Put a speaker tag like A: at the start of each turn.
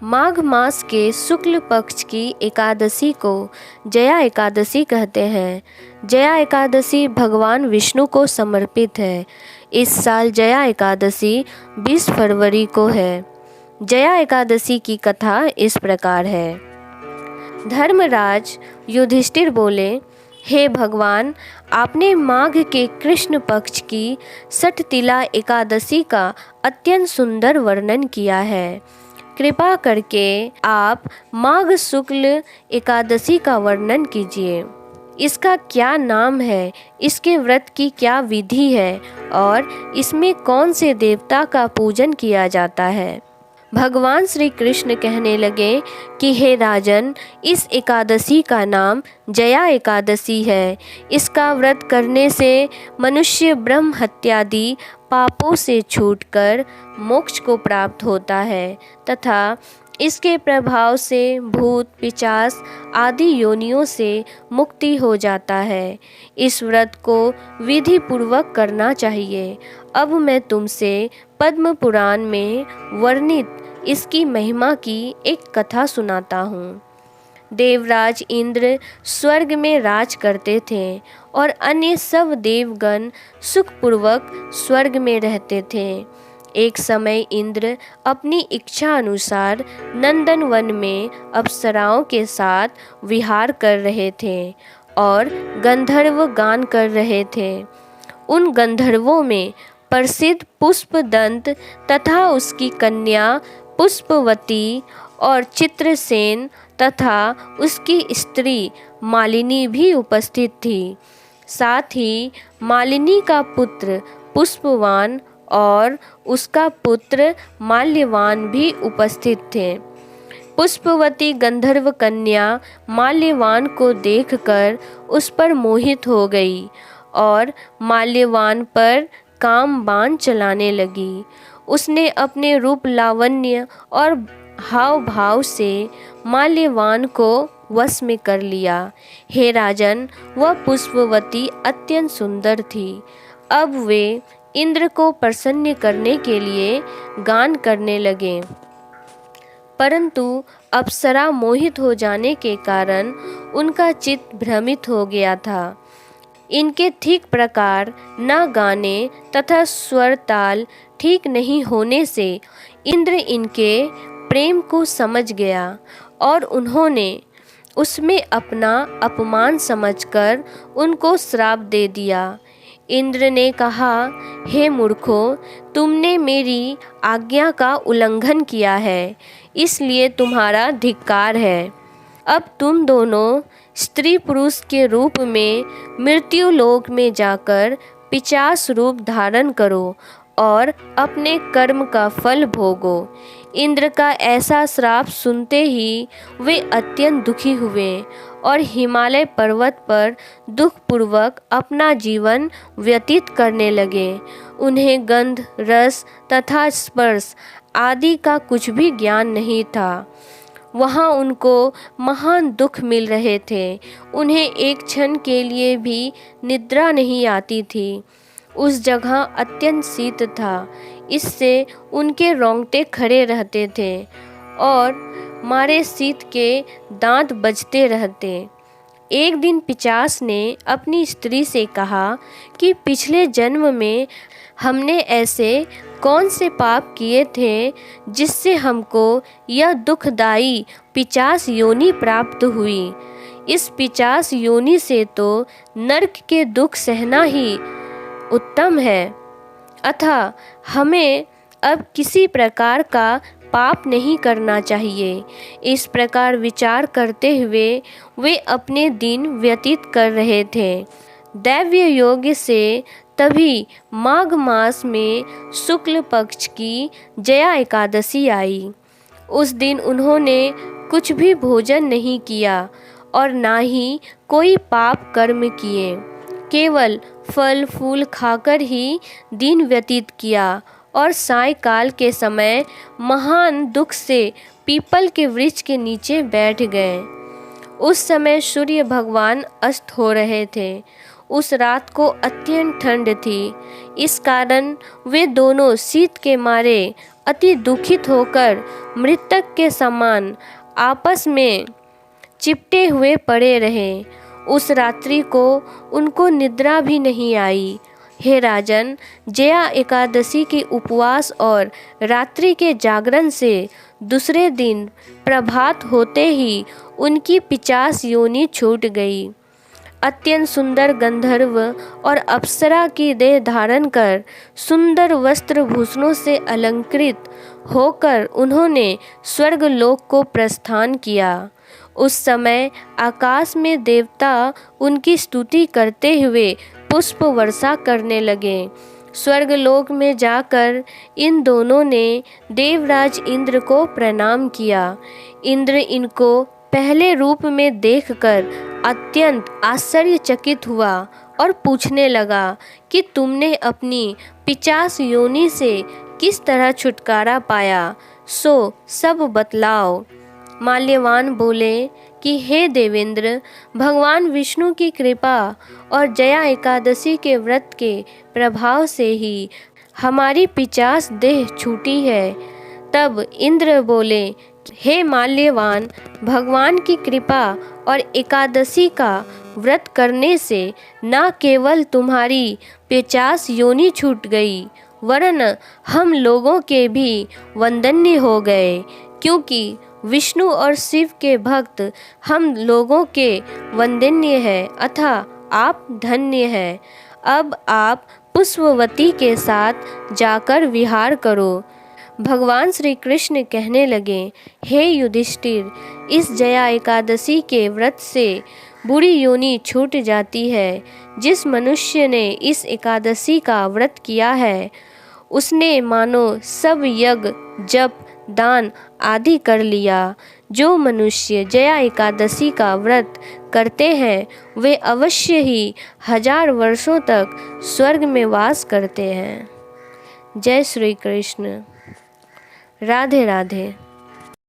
A: माघ मास के शुक्ल पक्ष की एकादशी को जया एकादशी कहते हैं। जया एकादशी भगवान विष्णु को समर्पित है। इस साल जया एकादशी 20 फरवरी को है। जया एकादशी की कथा इस प्रकार है। धर्मराज युधिष्ठिर बोले, हे भगवान, आपने माघ के कृष्ण पक्ष की सठतिला एकादशी का अत्यंत सुंदर वर्णन किया है। कृपा करके आप माघ शुक्ल एकादशी का वर्णन कीजिए। इसका क्या नाम है, इसके व्रत की क्या विधि है और इसमें कौन से देवता का पूजन किया जाता है। भगवान श्री कृष्ण कहने लगे कि हे राजन, इस एकादशी का नाम जया एकादशी है। इसका व्रत करने से मनुष्य ब्रह्म हत्यादि पापों से छूटकर मोक्ष को प्राप्त होता है तथा इसके प्रभाव से भूत पिशाच आदि योनियों से मुक्ति हो जाता है। इस व्रत को विधि पूर्वक करना चाहिए। अब मैं तुमसे पद्म पुराण में वर्णित इसकी महिमा की एक कथा सुनाता हूँ। देवराज इंद्र स्वर्ग में राज करते थे और अन्य सब देवगण सुखपूर्वक स्वर्ग में रहते थे। एक समय इंद्र अपनी इच्छा अनुसार नंदन वन में अप्सराओं के साथ विहार कर रहे थे और गंधर्व गान कर रहे थे। उन गंधर्वों में प्रसिद्ध पुष्पदंत तथा उसकी कन्या पुष्पवती और चित्रसेन तथा उसकी स्त्री मालिनी भी उपस्थित थी। साथ ही मालिनी का पुत्र पुष्पवान और उसका पुत्र माल्यवान भी उपस्थित थे। पुष्पवती गंधर्व कन्या माल्यवान को देखकर उस पर मोहित हो गई और माल्यवान पर काम बाण चलाने लगी। उसने अपने रूप लावण्य और हाव भाव से माल्यवान को वश में कर लिया। हे राजन, वह पुष्पवती अत्यंत सुंदर थी। अब वे इंद्र को प्रसन्न करने के लिए गान करने लगे, परंतु अप्सरा मोहित हो जाने के कारण उनका चित्त भ्रमित हो गया था। इनके ठीक प्रकार न गाने तथा स्वर ताल ठीक नहीं होने से इंद्र इनके प्रेम को समझ गया और उन्होंने उसमें अपना अपमान समझकर उनको श्राप दे दिया। इंद्र ने कहा, हे मूर्खों, तुमने मेरी आज्ञा का उल्लंघन किया है, इसलिए तुम्हारा धिक्कार है। अब तुम दोनों स्त्री पुरुष के रूप में मृत्यु लोक में जाकर पिशाच रूप धारण करो और अपने कर्म का फल भोगो। इंद्र का ऐसा श्राप सुनते ही वे अत्यंत दुखी हुए और हिमालय पर्वत पर दुखपूर्वक अपना जीवन व्यतीत करने लगे। उन्हें गंध, रस तथा स्पर्श आदि का कुछ भी ज्ञान नहीं था। वहाँ उनको महान दुख मिल रहे थे। उन्हें एक क्षण के लिए भी निद्रा नहीं आती थी। उस जगह अत्यंत शीत था, इससे उनके रोंगटे खड़े रहते थे और मारे शीत के दांत बजते रहते। एक दिन पिशाच ने अपनी स्त्री से कहा कि पिछले जन्म में हमने ऐसे कौन से पाप किए थे जिससे हमको यह दुखदाई पिशाच योनि प्राप्त हुई। इस पिशाच योनि से तो नरक के दुख सहना ही उत्तम है, अतः हमें अब किसी प्रकार का पाप नहीं करना चाहिए। इस प्रकार विचार करते हुए वे अपने दिन व्यतीत कर रहे थे। दैव्य योग से तभी माघ मास में शुक्ल पक्ष की जया एकादशी आई। उस दिन उन्होंने कुछ भी भोजन नहीं किया और ना ही कोई पाप कर्म किए, केवल फल फूल खाकर ही दिन व्यतीत किया और सायंकाल के समय महान दुख से पीपल के वृक्ष के नीचे बैठ गए। उस समय सूर्य भगवान अस्त हो रहे थे। उस रात को अत्यंत ठंड थी, इस कारण वे दोनों शीत के मारे अति दुखित होकर मृतक के समान आपस में चिपटे हुए पड़े रहे। उस रात्रि को उनको निद्रा भी नहीं आई। हे राजन, जया एकादशी के उपवास और रात्रि के जागरण से दूसरे दिन प्रभात होते ही उनकी 50 योनि छूट गई। अत्यंत सुंदर गंधर्व और अप्सरा की देह धारण कर सुंदर वस्त्र भूषणों से अलंकृत होकर उन्होंने स्वर्गलोक को प्रस्थान किया। उस समय आकाश में देवता उनकी स्तुति करते हुए पुष्प वर्षा करने लगे। स्वर्गलोक में जाकर इन दोनों ने देवराज इंद्र को प्रणाम किया। इंद्र इनको पहले रूप में देखकर अत्यंत आश्चर्यचकित हुआ और पूछने लगा कि तुमने अपनी 50 योनि से किस तरह छुटकारा पाया, सो सब बतलाओ। माल्यवान बोले कि हे देवेंद्र, भगवान विष्णु की कृपा और जया एकादशी के व्रत के प्रभाव से ही हमारी 50 देह छूटी है। तब इंद्र बोले, हे माल्यवान, भगवान की कृपा और एकादशी का व्रत करने से न केवल तुम्हारी 50 योनि छूट गई, वरन हम लोगों के भी वंदनीय हो गए, क्योंकि विष्णु और शिव के भक्त हम लोगों के वंदनीय हैं, अतः आप धन्य हैं। अब आप पुष्पवती के साथ जाकर विहार करो। भगवान श्री कृष्ण कहने लगे, हे युधिष्ठिर, इस जया एकादशी के व्रत से बुरी योनि छूट जाती है। जिस मनुष्य ने इस एकादशी का व्रत किया है, उसने मानो सब यज्ञ, जप, दान आदि कर लिया। जो मनुष्य जया एकादशी का व्रत करते हैं, वे अवश्य ही 1000 वर्षों तक स्वर्ग में वास करते हैं। जय श्री कृष्ण। राधे राधे।